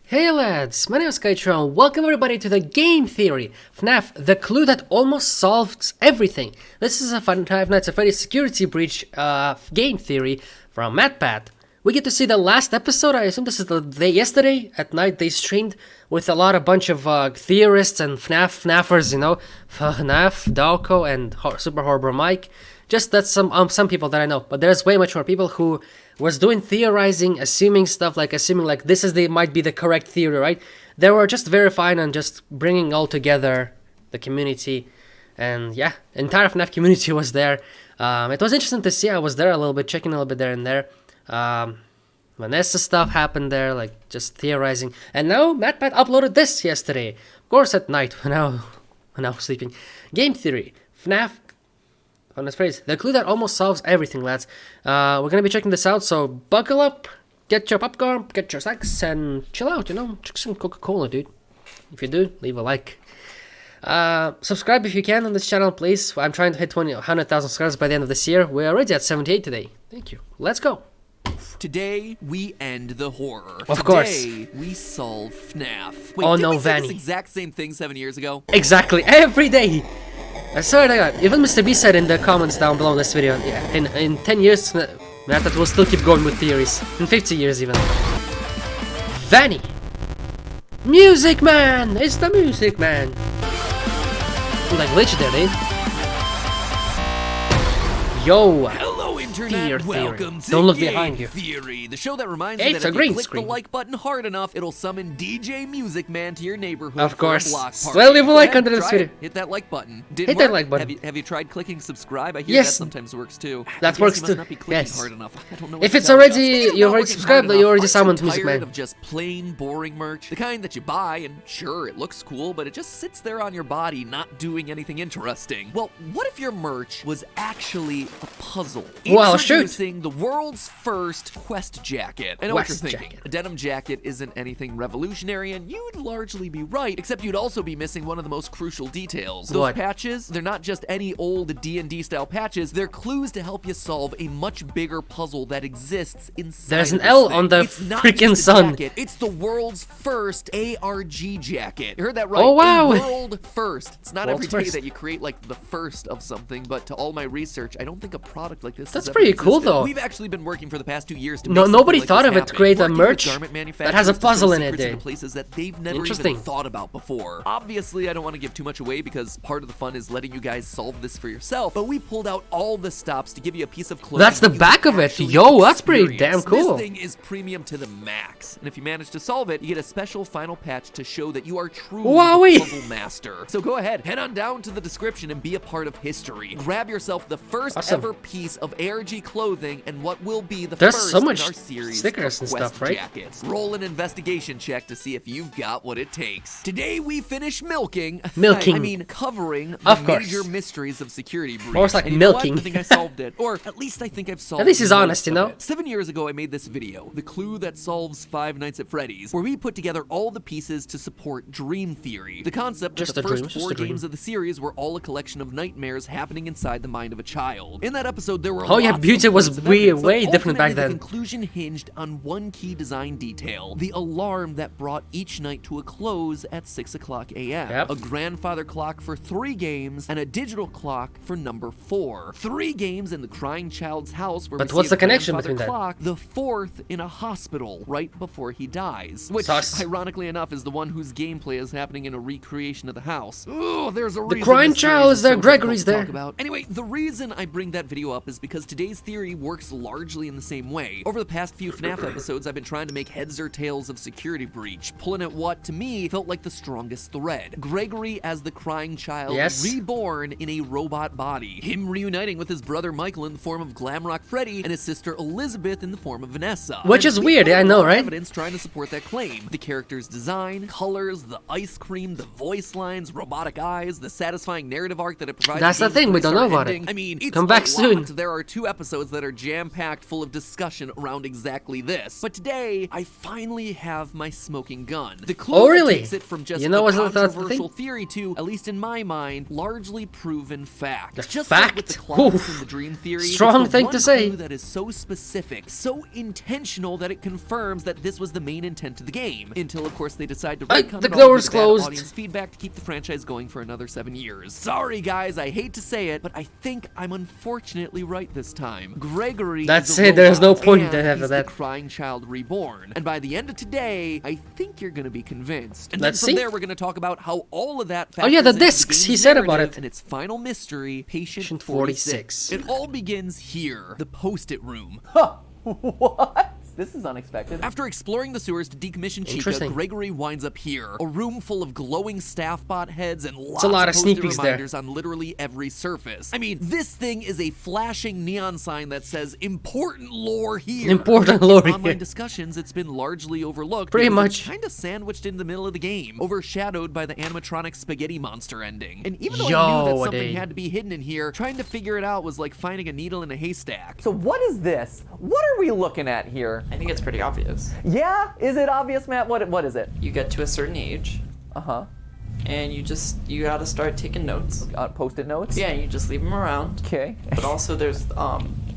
Hey lads, my name is Skychrew and welcome everybody to the Game Theory, FNAF, the clue that almost solves everything. This is a Five Nights at Freddy's security breach game theory from MatPat. We get to see the last episode. I assume this is the day yesterday at night they streamed with a bunch of theorists and FNAFers, you know, FNAF, Dalco, and Super Horror Mike. Just that's some people that I know, but there's way much more people who was doing theorizing, assuming this is might be the correct theory, right? They were just verifying and just bringing all together the community, and yeah, entire FNAF community was there. It was interesting to see. I was there a little bit, checking a little bit there and there. Vanessa stuff happened there, like just theorizing, and now MatPat uploaded this yesterday, of course at night when I was sleeping. Game theory, FNAF. On this phrase, the clue that almost solves everything, lads. We're gonna be checking this out, so buckle up, get your popcorn, get your snacks, and chill out, you know, drink some Coca-Cola, dude. If you do, leave a like. Subscribe if you can on this channel, please. I'm trying to hit 100,000 subscribers by the end of this year. We're already at 78 today. Thank you. Let's go. Today, we end the horror. Of course. Today, we solve FNAF. Wait, Oh didn't no, we say Vanny. this exact same thing 7 years ago? Exactly, every day. I swear to God, even Mr. B said in the comments down below this video, yeah, in 10 years, that will still keep going with theories. In 50 years even. Vanny! Music Man! It's the Music Man! Ooh, like glitch there, dude. Yo! Hello, Internet. Welcome to Don't look Game behind you. Theory, the show that reminds It's you that a if green you click screen. the like button hard enough, it'll summon DJ Music Man to your neighborhood Of course. for a block party. Well, leave a Go like ahead, under this try video. it. Hit that like button. Didn't Hit work? that like button. Have you tried clicking subscribe? I hear Yes. that sometimes works too. That I guess works you must too. not be clicking Yes. hard enough. I don't know If what to it's tell already- you. Speaking of you not already working subscribed, hard you already enough, summoned aren't you Music tired Man. of just plain boring merch? The kind that you buy and sure it looks cool, but it just sits there on your body not doing anything interesting. Well, what if your merch was actually a puzzle? Well, shoot. Introducing the world's first quest jacket. I know what you're Quest thinking. jacket. A denim jacket isn't anything revolutionary, and you'd largely be right, except you'd also be missing one of the most crucial details. Those What? patches, they're not just any old D&D style patches, they're clues to help you solve a much bigger puzzle that exists inside There's an of this L thing. on the It's not freaking just a sun. jacket, it's the world's first ARG jacket. You heard that right. Oh, wow. A world first. It's not World's every day first. that you create like the first of something, but to all my research, I don't think a product like this That's has ever pretty cool, existed. though. We've actually been working for the past 2 years to No- make something nobody like thought this of it to happen. create a Working with merch garment that has a manufacturers to puzzle show in it, secrets dude. into places that they've never Interesting. even thought about before. Obviously, I don't want to give too much away because part of the fun is letting you guys solve this for yourself, but we pulled out all the stops to give you a piece of clothing. That's the that you back can of it. actually Yo, that's pretty experience. damn cool. This thing is premium to the max, and if you manage to solve it, you get a special final patch to show that you are truly Wowee. the puzzle master. So go ahead, head on down to the description and be a part of history. Grab yourself the first Awesome. ever piece of ARG clothing and what will be the There's first so much in our series stickers of and quest stuff, right? jackets. Roll an investigation check to see if you've got what it takes. Today we finish milking. Milking. I mean covering Of the course. major mysteries of security breach. Or it's like And you know what? milking. I think I solved it, or at least I think I've solved. At least he's most honest, you of know? it. 7 years ago, I made this video, The Clue That Solves Five Nights at Freddy's, where we put together all the pieces to support dream theory. The concept Just that the a dream, first just 4 a dream. games of the series were all a collection of nightmares happening inside the mind of a child. In that episode, there were Oh, yeah, lots beauty of was points of way- evidence, but way different back ultimately then. The conclusion hinged on one key design detail: the alarm that brought each night to a close at 6 o'clock a.m. Yep. A grandfather clock for 3 games and a digital clock for number 4. 3 games in the crying child's house where But we what's see the a connection grandfather between that? clock, the 4th in a hospital right before he dies, which Sus. ironically enough is the one whose gameplay is happening in a recreation of the house. Ooh, there's a reason crying this child series is there, so difficult Gregory's to talk there. about. Anyway, the reason I bring that video up is because today's theory works largely in the same way. Over the past few FNAF episodes, I've been trying to make heads or tails of security breach, pulling at what, to me, felt like the strongest thread. Gregory as the crying child, Yes. reborn in a robot body. Him reuniting with his brother Michael in the form of Glamrock Freddy and his sister Elizabeth in the form of Vanessa. Which And is we weird, found I a know, lot of right? Evidence trying to support that claim. The character's design, colors, the ice cream, the voice lines, robotic eyes, the satisfying narrative arc that it provides. That's the game's thing, we don't know three-star about it. ending. I mean, it's Come back a soon. lot. There are 2 few episodes that are jam-packed full of discussion around exactly this. But today, I finally have my smoking gun. The clue Oh, really? takes it from just You know a what's the controversial thing? theory to, at least in my mind, largely proven fact. The Just fact? like with the clocks Oof. in the dream theory, Strong it's the thing one to say. clue that is so specific, so intentional that it confirms that this was the main intent of the game. Until, of course, they decide to retcon the it all door's due to bad closed. audience feedback to keep the franchise going for another 7 years. Sorry, guys, I hate to say it, but I think I'm unfortunately right this time. Gregory That's is a it, there's no robot, point and after he's that. the crying child reborn. And by the end of today, I think you're gonna be convinced. And Let's then from see. there, we're gonna talk about how all of that Oh, yeah, the factors into discs, he game's said about narrative it. and its final mystery, Patient Patient 46. 46. It all begins here, the post-it room. What? This is unexpected. After exploring the sewers to decommission Chica, Interesting. Gregory winds up here. A room full of glowing staff bot heads and lots a lot of of sneak post-it peeks there. reminders on literally every surface. I mean, this thing is a flashing neon sign that says important lore here. Important lore In online here. discussions, it's been largely overlooked. Pretty because it's much. kind of sandwiched in the middle of the game, overshadowed by the animatronic spaghetti monster ending. And even though I knew that something Yo-day. had to be hidden in here, trying to figure it out was like finding a needle in a haystack. So what is this? What are we looking at here? I think it's pretty obvious. Yeah? Is it obvious, Matt? What is it? You get to a certain age, Uh-huh. and you gotta start taking notes. Post-it notes? Yeah, you just leave them around. Okay. But also there's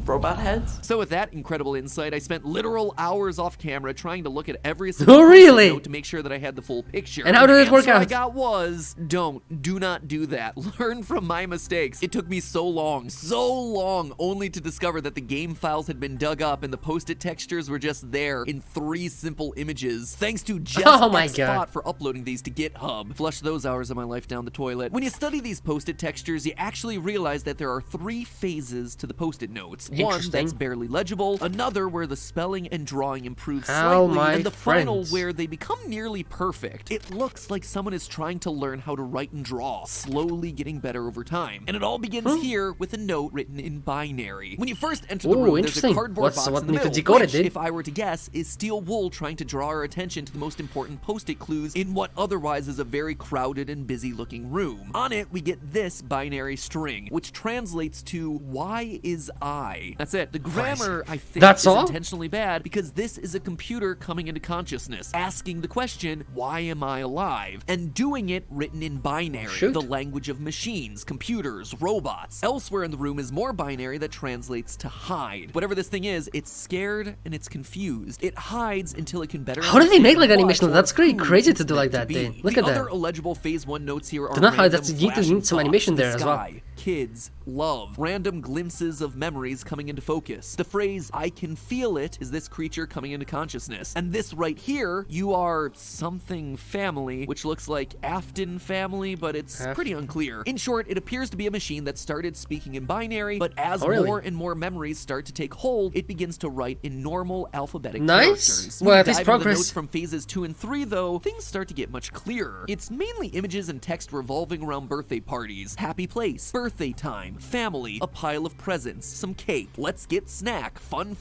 robot heads. So with that incredible insight, I spent literal hours off camera trying to look at every single Oh, post-it really? note to make sure that I had the full picture. And how did the it work answer I out? got was, do not do that. Learn from my mistakes. It took me so long, only to discover that the game files had been dug up and the post-it textures were just there in 3 simple images. Thanks to Jess Oh my X God. Bot for uploading these to GitHub. Flush those hours of my life down the toilet. When you study these post-it textures, you actually realize that there are 3 phases to the post-it notes. One Interesting. that's barely legible, another where the spelling and drawing improve How slightly, my and the final friends. where they become nearly perfect. It looks like someone is trying to learn how to write and draw, slowly getting better over time. And it all begins here with a note written in binary. When you first enter the Ooh, room, there's a interesting. cardboard box What in the need to middle, decode it, which, dude? if I were to guess, is steel wool trying to draw our attention to the most important post-it clues in what otherwise is a very crowded and busy-looking room. On it, we get this binary string, which translates to, why is I? That's it. The grammar, I think, That's is all? intentionally bad because this is a computer coming into consciousness, asking the question, why am I alive? And doing it written in binary, Shoot. the language of machines, computers, robots. Elsewhere in the room is more binary that translates to hide. Whatever this thing is, it's scared and it's confused. It hides until it can better How did they make, like, understand animation? what That's pretty or who crazy it's to do like meant that, be. dude. Look The at that. other illegible phase 1 notes here are Don't know how random that's- you need to flashing need some thoughts, animation the there as well. sky, kids, love, random glimpses of memories coming into focus. The phrase, I can feel it, is this creature coming into consciousness. And this right here, you are something family, which looks like Afton family, but it's pretty unclear. In short, it appears to be a machine that started speaking in binary, but as Oh, really? more and more memories start to take hold, it begins to write in normal alphabetic Nice. characters. Well, When at you least dive into the progress. notes from phases 2 and 3, though, things start to get much clearer. It's mainly images and text revolving around birthday parties, happy place, birthday time, family, a pile of presents, some cake, let's get snack, fun,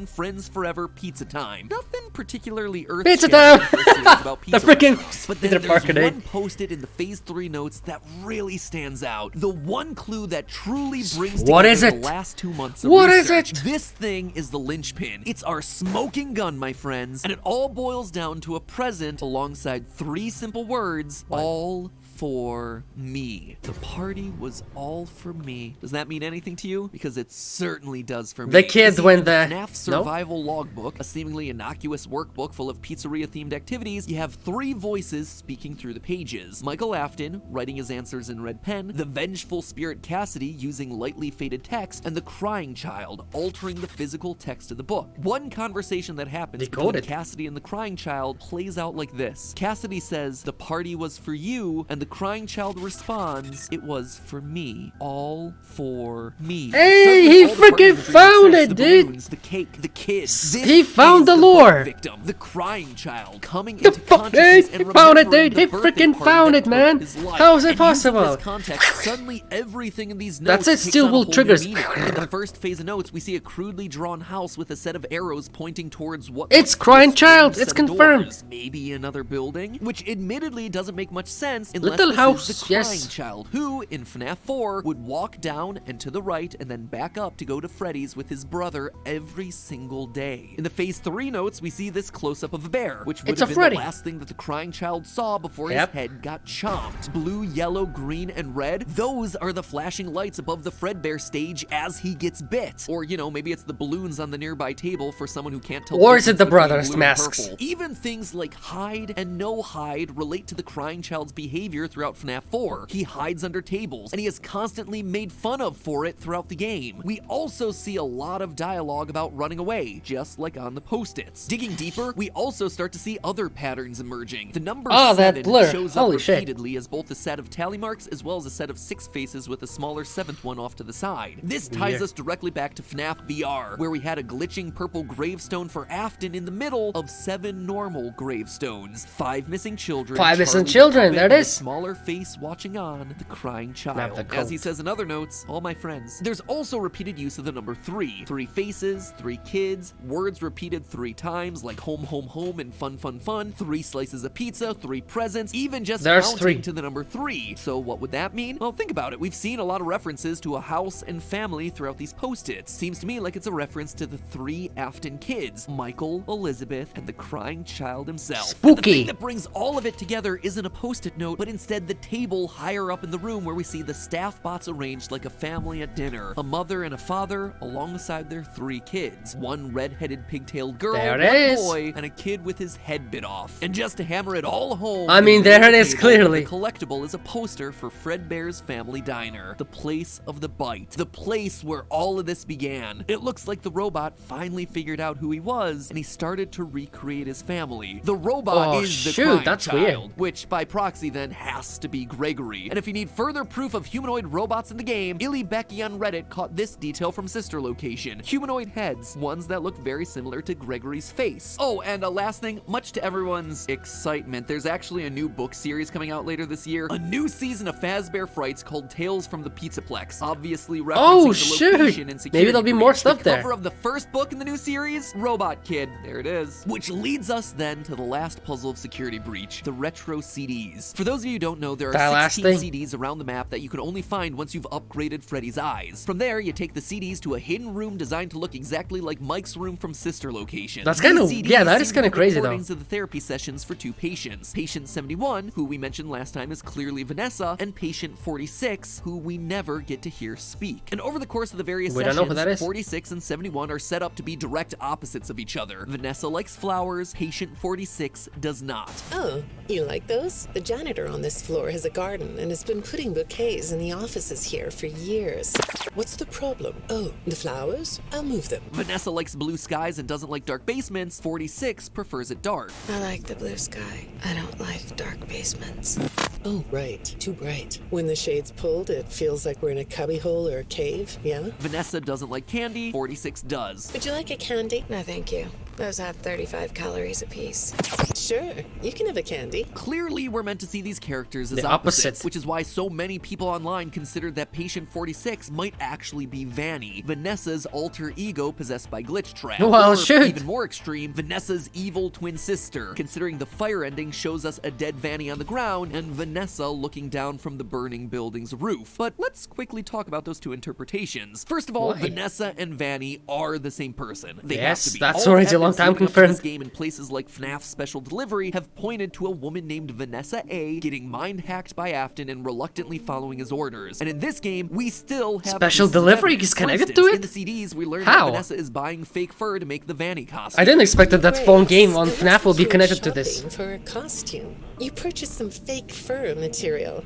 friends forever, pizza time. Nothing particularly Pizza time! earth-shattering for a series about The pizza freaking wraps, but Peter then Parker there's did. one post-it in the phase 3 notes that really stands out. The one clue that truly brings What together is it? the last 2 months of What is research. it? This thing is the linchpin. It's our smoking gun, my friends, and it all boils down to a present alongside 3 simple words, all for me. The party was all for me. Does that mean anything to you? Because it certainly does for me. The kids You see, when in the- FNAF No? survival logbook, a seemingly innocuous workbook full of pizzeria-themed activities, you have 3 voices speaking through the pages. Michael Afton, writing his answers in red pen, the vengeful spirit Cassidy, using lightly faded text, and the crying child, altering the physical text of the book. One conversation that happens between Decoded. Cassidy and the crying child plays out like this. Cassidy says, the party was for you, and the crying child responds, it was for me. All for me. Hey, he Suddenly, all the party freaking imagery, the found snacks, it, the dude. balloons, the cake, the kids. This He found is the book lore. Victim, the crying child, coming The into fuck, consciousness dude? and He found it, remembering dude. He the birthday freaking party found that it, took man. his life. How is it And possible? using this context, suddenly everything in these notes That's it, takes steel on a wool whole new triggers. meaning. In the first phase of notes, we see a crudely drawn house with a set of arrows pointing towards what It's looks to be crying a child. strange It's set of confirmed. doors. Maybe another building, which admittedly doesn't make much sense unless little this is house, the crying yes. child who, in FNAF 4, would walk down and to the right and then back up to go to Freddy's with his brother every single day. In the Phase 3 notes, we see this close-up of a bear, which would It's have a been Freddy. the last thing that the crying child saw before Yep. his head got chomped. Blue, yellow, green, and red, those are the flashing lights above the Fredbear stage as he gets bit. Or, you know, maybe it's the balloons on the nearby table for someone who can't tell Or is it difference the between brothers' blue and masks? purple. Even things like hide and no hide relate to the crying child's behavior throughout FNAF 4. He hides under tables, and he is constantly made fun of for it throughout the game. We also see a lot of dialogue about running away, just like on the post-its. Digging deeper, we also start to see other patterns emerging. The number Oh, that 7 blur. shows up Holy shit. repeatedly as both a set of tally marks as well as a set of 6 faces with a smaller 7th one off to the side. This ties Weird. us directly back to FNAF VR, where we had a glitching purple gravestone for Afton in the middle of 7 normal gravestones. 5 missing children. 5 missing Charlie the children, puppet, there it and is. a smaller face watching on, the crying child. the As he cult. says in other notes, all my friends. There's also repeated use of the number 3. 3 faces, 3 kids, words repeated 3 times like home, home, home, and fun, fun, fun. 3 slices of pizza, 3 presents, even just There's counting 3. to the number 3. So what would that mean? Well, think about it. We've seen a lot of references to a house and family throughout these post-its. Seems to me like it's a reference to the 3 Afton kids, Michael, Elizabeth, and the crying child himself. And the Spooky. thing that brings all of it together isn't a post-it note, but instead the table higher up in the room where we see the staff bots arranged like a family at dinner. A mother and a father alongside their 3 kids. 1 red-headed pigtailed girl, There 1 it is. boy, and a kid with his head bit off. And just to hammer it all home, I mean, in the there middle it of is, the table, clearly. The collectible is a poster for Fredbear's Family Diner, the place of the bite, the place where all of this began. It looks like the robot finally figured out who he was, and he started to recreate his family. The robot Oh, is the shoot, crying that's child, weird. which by proxy then has to be Gregory. And if you need further proof of humanoid robots in the game, Illy Becky on Reddit caught this detail from Sister Location. Humanoid heads, ones that look very similar to Gregory's face. Oh, and a last thing, much to everyone's excitement, there's actually a new book series coming out later this year. A new season of Fazbear Frights called Tales from the Pizzaplex, obviously referencing Oh, the shoot. location and security Maybe there'll be more breach. stuff the there. cover of the first book in the new series, Robot Kid. There it is. Which leads us then to the last puzzle of Security Breach, the retro CDs. For those of you who don't know, there That are last 16 thing? CDs around the map that you can only find once you've upgraded Freddy's eyes. From there, you take the CDs to a hidden room designed to look exactly like Mike's room from Sister Location. That's These kinda- CDs yeah, that is seem to kinda be crazy, though. recordings of the therapy sessions for 2 patients. Patient 71, who we mentioned last time is clearly Vanessa, and patient 46, who we never get to hear speak. And over the course of the various We don't sessions, know who that is. 46 and 71 are set up to be direct opposites of each other. Vanessa likes flowers, patient 46 does not. Oh, you like those? The janitor on this floor has a garden and has been putting bouquets in the offices here for years. What's the problem? Oh, the flowers? I'll move them. Vanessa likes blue skies and doesn't like dark basements. 46 prefers it dark. I like the blue sky. I don't like dark basements. Oh, right. Too bright. When the shade's pulled, it feels like we're in a cubbyhole or a cave, yeah? Vanessa doesn't like candy. 46 does. Would you like a candy? No, thank you. Those have 35 calories apiece. Sure, you can have a candy. Clearly, we're meant to see these characters as The opposites, opposite. which is why so many people online considered that patient 46 might actually be Vanny, Vanessa's alter ego possessed by Glitch Trap. Well, or, shoot. even more extreme, Vanessa's evil twin sister, considering the fire ending shows us a dead Vanny on the ground and Vanessa looking down from the burning building's roof. But let's quickly talk about those 2 interpretations. First of all, Why? Vanessa and Vanny are the same person. They Yes, have to be. that's All already a evidence long time leading up to confirmed. this game in places like FNAF Special Delivery have pointed to a woman named Vanessa A getting mind hacked by Afton and reluctantly following his orders. And in this game, we still have Special pieces of Delivery evidence. is For connected instance, to it? In the CDs, we learned How? that Vanessa is buying fake fur to make the Vanny costume. I didn't expect that phone game on It FNAF will looks be like you were connected to this. shopping for a costume. You purchased some fake fur material.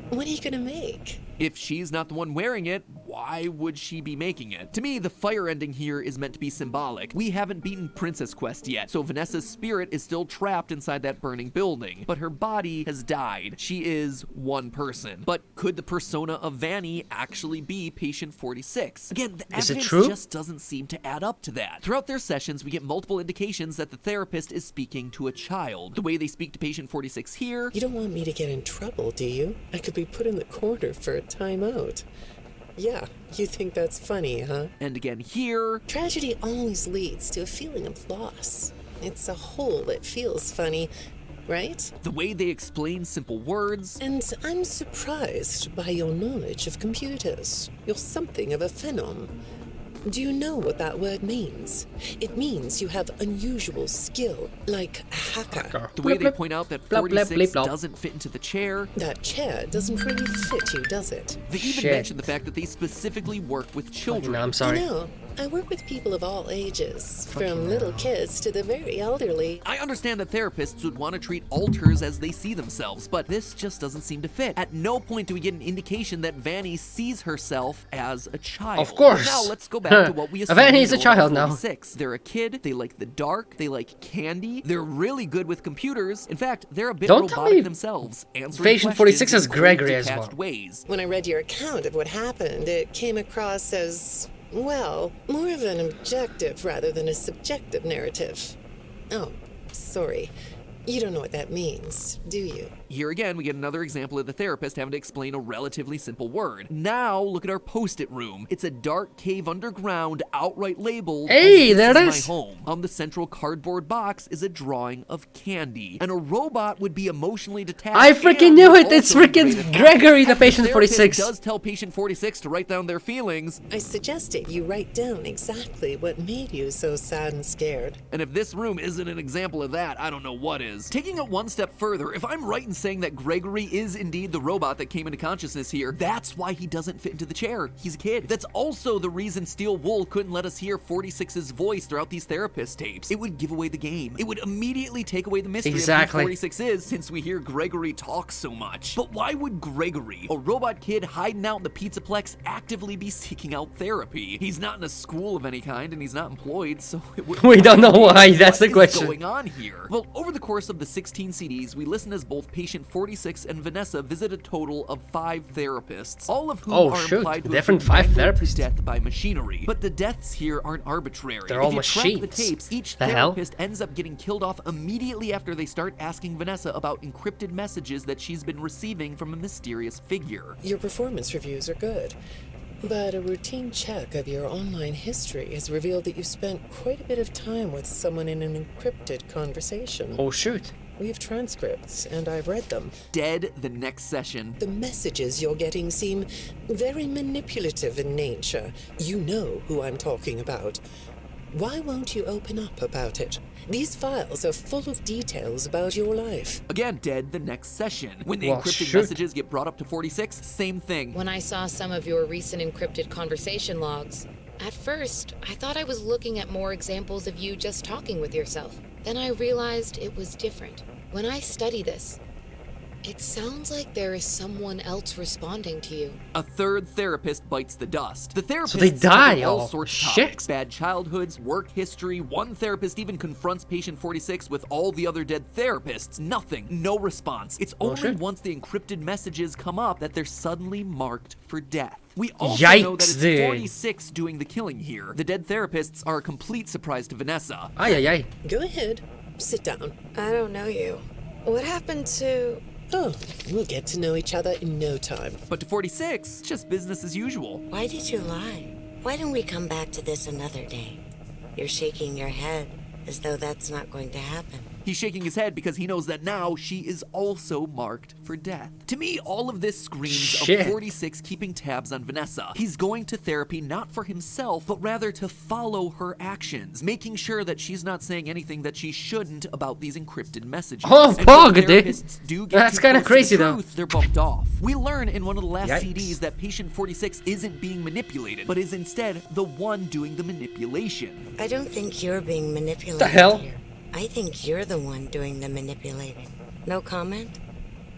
What are you gonna make? If she's not the one wearing it, why would she be making it? To me, the fire ending here is meant to be symbolic. We haven't beaten Princess Quest yet, so Vanessa's spirit is still trapped inside that burning building, but her body has died. She is one person. But could the persona of Vanny actually be patient 46? Again, the Is it evidence true? just doesn't seem to add up to that. Throughout their sessions, we get multiple indications that the therapist is speaking to a child. The way they speak to patient 46 here, You don't want me to get in trouble, do you? I could be put in the corner for a timeout. Yeah, you think that's funny, huh? and again here, Tragedy always leads to a feeling of loss. It's a hole that feels funny, right? The way they explain simple words. And I'm surprised by your knowledge of computers. You're something of a phenom. Do you know what that word means? It means you have unusual skill, like a hacker. The way Blip, they blip. point out that Blop, blip, 46 blip, blop. doesn't fit into the chair. That chair doesn't really fit you, does it? They even Shit. mention the fact that they specifically work with children. No, I'm sorry. You know, I work with people of all ages, from little kids to the very elderly. I understand that therapists would want to treat alters as they see themselves, but this just doesn't seem to fit. At no point do we get an indication that Vanny sees herself as a child. Of course. Now let's go back to what we assume. Vanny is a we know about child now. 46. They're a kid, they like the dark, they like candy, they're really good with computers. In fact, they're a bit Don't tell me robotic themselves, answering Patient questions 46 is in Gregory as detached well. ways. When I read your account of what happened, it came across as, well, more of an objective rather than a subjective narrative. Oh, sorry. You don't know what that means, do you? Here again, we get another example of the therapist having to explain a relatively simple word. Now, look at our post-it room. It's a dark cave underground, outright labeled Hey, as there "This it is is." my home." On the central cardboard box is a drawing of candy. And a robot would be emotionally detached. I freaking and knew would it! It's also be freaking great at Gregory, the math. patient therapist 46. does tell patient 46 to write down their feelings. I suggested you write down exactly what made you so sad and scared. And if this room isn't an example of that, I don't know what is. Taking it one step further, if I'm right in saying that Gregory is indeed the robot that came into consciousness here, that's why he doesn't fit into the chair. He's a kid. That's also the reason Steel Wool couldn't let us hear 46's voice throughout these therapist tapes. It would give away the game. It would immediately take away the mystery Exactly. of who 46 is, since we hear Gregory talk so much. But why would Gregory, a robot kid hiding out in the Pizzaplex, actively be seeking out therapy? He's not in a school of any kind, and he's not employed, so it would. We don't know why, that's the What is question. going on here? Well, over the course of the 16 CDs, we listen as both patient 46 and Vanessa visit a total of 5 therapists, all of whom Oh, are shoot. implied to Different have been 5 mangled therapists. to death by machinery. But the deaths here aren't arbitrary. They're If all you track the machines. tapes, each The hell? therapist ends up getting killed off immediately after they start asking Vanessa about encrypted messages that she's been receiving from a mysterious figure. Your performance reviews are good, but a routine check of your online history has revealed that you spent quite a bit of time with someone in an encrypted conversation. Oh shoot. We have transcripts, and I've read them. Dead the next session. The messages you're getting seem very manipulative in nature. You know who I'm talking about. Why won't you open up about it? These files are full of details about your life. Again, dead the next session. When the Well, encrypted shoot. messages get brought up to 46, same thing. When I saw some of your recent encrypted conversation logs, at first, I thought I was looking at more examples of you just talking with yourself. Then I realized it was different. When I study this, it sounds like there is someone else responding to you. A third therapist bites the dust. The therapist they die, all oh, sorts of shit. topics. Bad childhoods, work history. One therapist even confronts patient 46 with all the other dead therapists. Nothing. No response. It's only shit. once the encrypted messages come up that they're suddenly marked for death. We also know that Yikes, it's dude. 46 doing the killing here. The dead therapists are a complete surprise to Vanessa. Ay ay ay. Go ahead. Sit down. I don't know you. What happened to... Oh, we'll get to know each other in no time. But to 46, it's just business as usual. Why did you lie? Why don't we come back to this another day? You're shaking your head as though that's not going to happen. He's shaking his head because he knows that now she is also marked for death. To me, all of this screams Shit. of 46 keeping tabs on Vanessa. He's going to therapy not for himself, but rather to follow her actions, making sure that she's not saying anything that she shouldn't about these encrypted messages. Oh, And when pog, dude. therapists do get That's too kinda close to crazy, the though. truth, they're bumped off. We learn in one of the last Yikes. CDs that patient 46 isn't being manipulated, but is instead the one doing the manipulation. I don't think you're being manipulated. The hell? Here. I think you're the one doing the manipulating. No comment?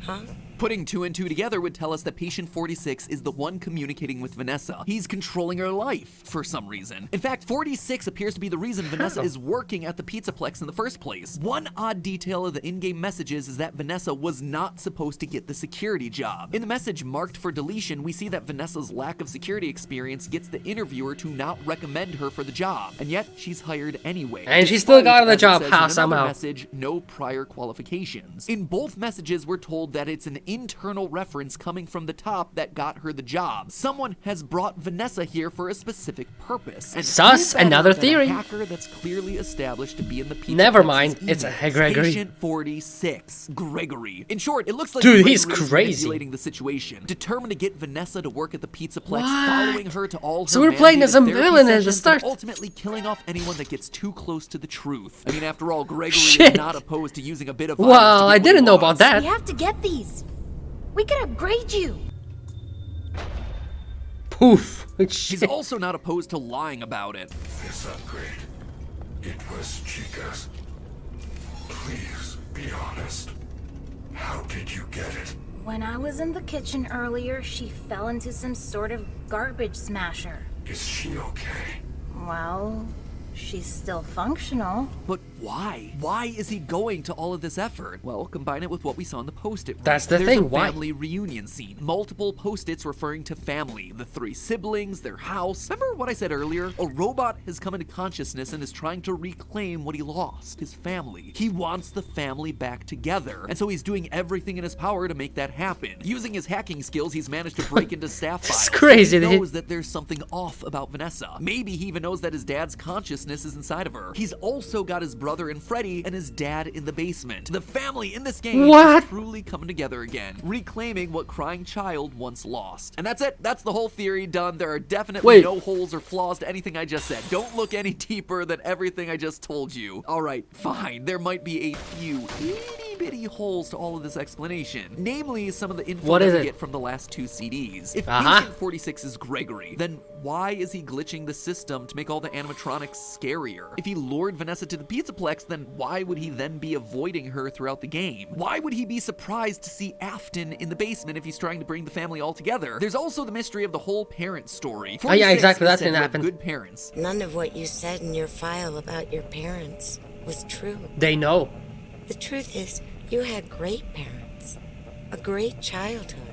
Huh? Putting 2 and 2 together would tell us that patient 46 is the one communicating with Vanessa. He's controlling her life for some reason. In fact, 46 appears to be the reason Vanessa is working at the Pizzaplex in the first place. One odd detail of the in-game messages is that Vanessa was not supposed to get the security job. In the message marked for deletion, we see that Vanessa's lack of security experience gets the interviewer to not recommend her for the job, and yet she's hired anyway. And she still got the Despite, as it job, says in how another somehow. message, no prior qualifications. In both messages, we're told that it's an internal reference coming from the top that got her the job. Someone has brought Vanessa here for a specific purpose. And Sus, who better another than theory. A hacker that's clearly established to be in the Pizza Never Plex's mind, it's a emails. Gregory. Patient 46, Gregory. In short, it looks like Dude, Gregory he's is crazy. manipulating the situation, determined to get Vanessa to work at the Pizza Plex, What? following her to all her So we're playing as a mandated therapy villain at the sessions, start. and ultimately killing off anyone that gets too close to the truth. I mean, after all, Gregory Shit. is not opposed to using a bit of violence to Well, get I what he didn't know about wants. that. We have to get these. We can upgrade you. Poof. He's Shit. also not opposed to lying about it. This upgrade, it was Chica's. Please be honest. How did you get it? When I was in the kitchen earlier, she fell into some sort of garbage smasher. Is she okay? Well, she's still functional. But why? Why is he going to all of this effort? Well, combine it with what we saw in the post-it. That's the There's thing, a why? family reunion scene. Multiple post-its referring to family, the 3 siblings, their house. Remember what I said earlier? A robot has come into consciousness and is trying to reclaim what he lost, his family. He wants the family back together, and so he's doing everything in his power to make that happen. Using his hacking skills, he's managed to break into staff files. It's crazy. He knows that there's something off about Vanessa. Maybe he even knows that his dad's consciousness is inside of her. He's also got his brother and Freddy and his dad in the basement. The family in this game What? is truly coming together again, reclaiming what Crying Child once lost. And that's it. That's the whole theory done. There are definitely Wait. no holes or flaws to anything I just said. Don't look any deeper than everything I just told you. All right, fine. There might be a few itty-bitty holes to all of this explanation. Namely, some of the info What that is we it? get from the last 2 CDs. If Uh-huh. Patient 46 is Gregory, then why is he glitching the system to make all the animatronics scarier? If he lured Vanessa to the Pizzaplex, then why would he then be avoiding her throughout the game? Why would he be surprised to see Afton in the basement if he's trying to bring the family all together? There's also the mystery of the whole parent story. Oh, yeah, 46 exactly, is that said didn't to have happen. Good parents. None of what you said in your file about your parents was true. They know. The truth is, you had great parents. A great childhood.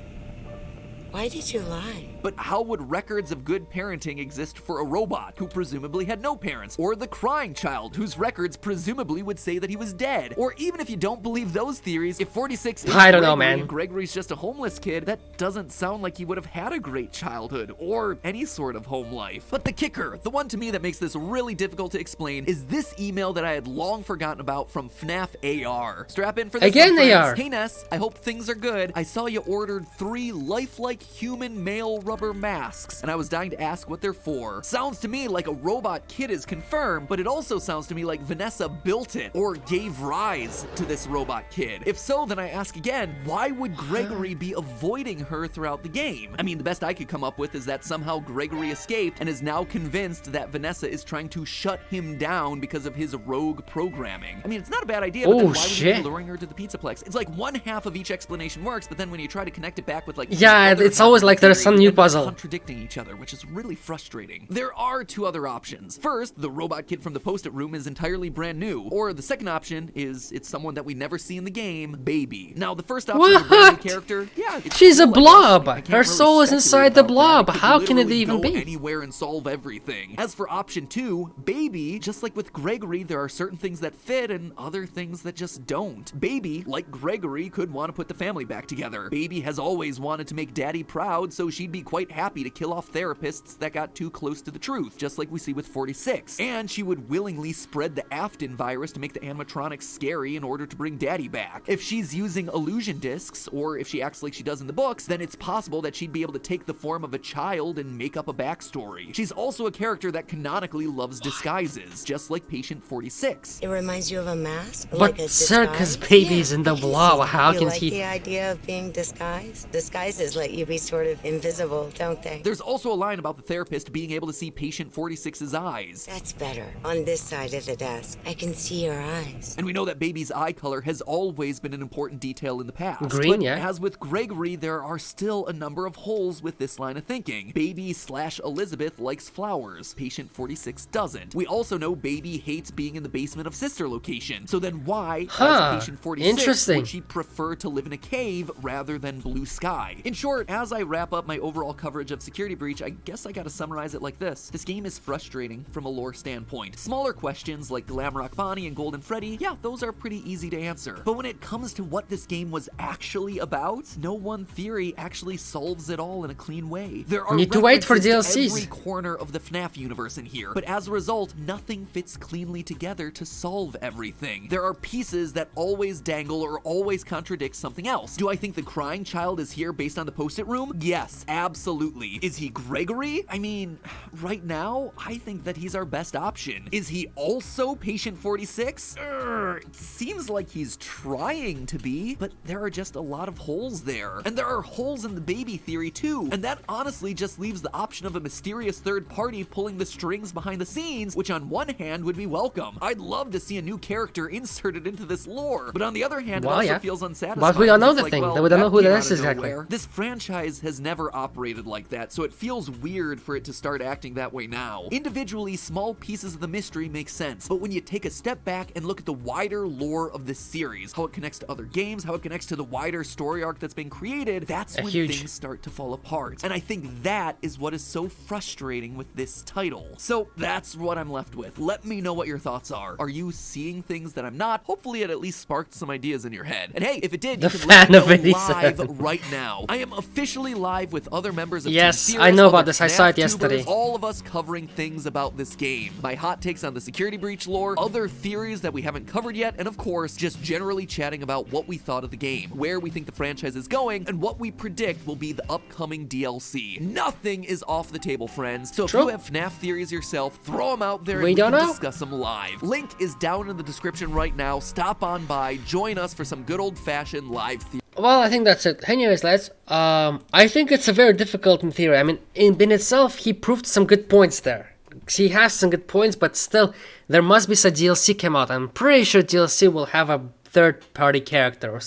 Why did you lie? But how would records of good parenting exist for a robot who presumably had no parents? Or the Crying Child, whose records presumably would say that he was dead? Or even if you don't believe those theories, if 46 is I don't know, Gregory man. and Gregory's just a homeless kid, that doesn't sound like he would have had a great childhood or any sort of home life. But the kicker, the one to me that makes this really difficult to explain, is this email that I had long forgotten about from FNAF AR. Strap in for this Again, one, friends. AR. Hey Ness, I hope things are good. I saw you ordered 3 lifelike human male rubber masks, and I was dying to ask what they're for. Sounds to me like a robot kid is confirmed, but it also sounds to me like Vanessa built it or gave rise to this robot kid. If so, then I ask again, why would Gregory be avoiding her throughout the game? I mean, the best I could come up with is that somehow Gregory escaped and is now convinced that Vanessa is trying to shut him down because of his rogue programming. I mean, it's not a bad idea, but then Oh, why would he shit. be luring her to the Pizzaplex? It's like one half of each explanation works, but then when you try to connect it back with like Yeah, the other it's half always of the like there's theory, some new then they're puzzle. contradicting each other, which is really frustrating. There are 2 other options. First, the robot kid from the post-it room is entirely brand new, or the second option is it's someone that we never see in the game, Baby. Now, the first option is a brand What? new character. Yeah, it's She's a cool, I guess. blob. I can't Her really soul is speculate inside the about that. blob. It could How can it literally even go be? anywhere and solve everything. As for option 2, Baby, just like with Gregory, there are certain things that fit and other things that just don't. Baby, like Gregory, could want to put the family back together. Baby has always wanted to make Daddy proud, so she'd be quite happy to kill off therapists that got too close to the truth, just like we see with 46. And she would willingly spread the Afton virus to make the animatronics scary in order to bring Daddy back. If she's using illusion discs, or if she acts like she does in the books, then it's possible that she'd be able to take the form of a child and make up a backstory. She's also a character that canonically loves disguises, just like Patient 46. It reminds you of a mask? But like a Circus disguise? Baby's in the I can blob. see. How you can like he? the idea of being disguised? Disguises let you be sort of invisible, don't they? There's also a line about the therapist being able to see Patient 46's eyes. That's better. On this side of the desk, I can see your eyes. And we know that Baby's eye color has always been an important detail in the past. Green, but yeah. as with Gregory, there are still a number of holes with this line of thinking. Baby/Elizabeth likes flowers. Patient 46 doesn't. We also know Baby hates being in the basement of Sister Location. So then why, Huh, as Patient 46, interesting. would she prefer to live in a cave rather than blue sky? In short, as I wrap up my overall overall coverage of Security Breach, I guess I gotta summarize it like this. This game is frustrating from a lore standpoint. Smaller questions like Glamrock Bonnie and Golden Freddy, yeah, those are pretty easy to answer. But when it comes to what this game was actually about, no one theory actually solves it all in a clean way. There are Need to wait for references to DLCs. every corner of the FNAF universe in here, but as a result, nothing fits cleanly together to solve everything. There are pieces that always dangle or always contradict something else. Do I think the crying child is here based on the post-it room? Yes, absolutely. Is he Gregory? I mean, right now, I think that he's our best option. Is he also Patient 46? It seems like he's trying to be, but there are just a lot of holes there. And there are holes in the baby theory too, and that honestly just leaves the option of a mysterious third party pulling the strings behind the scenes, which on one hand would be welcome. I'd love to see a new character inserted into this lore, but on the other hand, it also feels unsatisfying. But we don't know It's the like, thing. well, We don't know who came that out is of exactly. nowhere. This franchise has never operated like that, so it feels weird for it to start acting that way now. Individually, small pieces of the mystery make sense, but when you take a step back and look at the wider lore of this series, how it connects to other games, how it connects to the wider story arc that's been created, that's when things start to fall apart. And I think that is what is so frustrating with this title. So that's what I'm left with. Let me know what your thoughts are. Are you seeing things that I'm not? Hopefully it at least sparked some ideas in your head. And hey, if it did, you can let me know live right now. I am officially live with other members of Yes, Team I Theorists, know about other this. I saw FNAF it yesterday. tubers, all of us covering things about this game. My hot takes on the Security Breach lore, other theories that we haven't covered yet, and of course, just generally chatting about what we thought of the game, where we think the franchise is going, and what we predict will be the upcoming DLC. Nothing is off the table, friends. So if you have FNAF theories yourself, throw them out there and we can discuss them live. Link is down in the description right now. Stop on by, join us for some good old-fashioned live theory. Well, I think that's it. Anyways, lads, I think it's a very difficult in theory. I mean, in itself, he proved some good points there. He has some good points, but still, there must be some DLC come out. I'm pretty sure DLC will have a third-party character or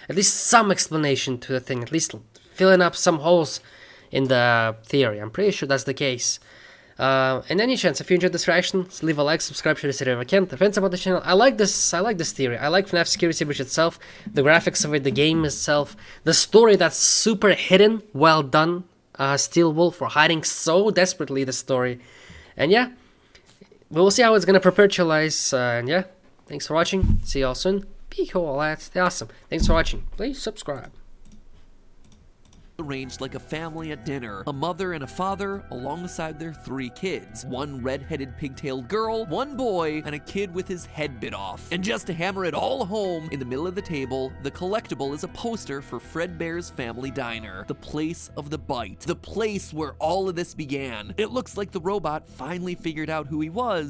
at least some explanation to the thing, at least filling up some holes in the theory. I'm pretty sure that's the case. In any chance, if you enjoyed this reaction, leave a like, subscribe, share this video if you can. Defense about the channel. I like this theory. I like FNAF Security Breach itself, the graphics of it, the game itself, the story that's super hidden, well done. Steel Wolf for hiding so desperately the story. And yeah, we will see how it's gonna perpetualize. And yeah, thanks for watching. See y'all soon. Be cool, lads. Stay awesome. Thanks for watching. Please subscribe. Arranged like a family at dinner, a mother and a father alongside their 3 kids, one red-headed pigtailed girl, one boy, and a kid with his head bit off. And just to hammer it all home, in the middle of the table, the collectible is a poster for Fredbear's Family Diner, the place of the bite, the place where all of this began. It looks like the robot finally figured out who he was,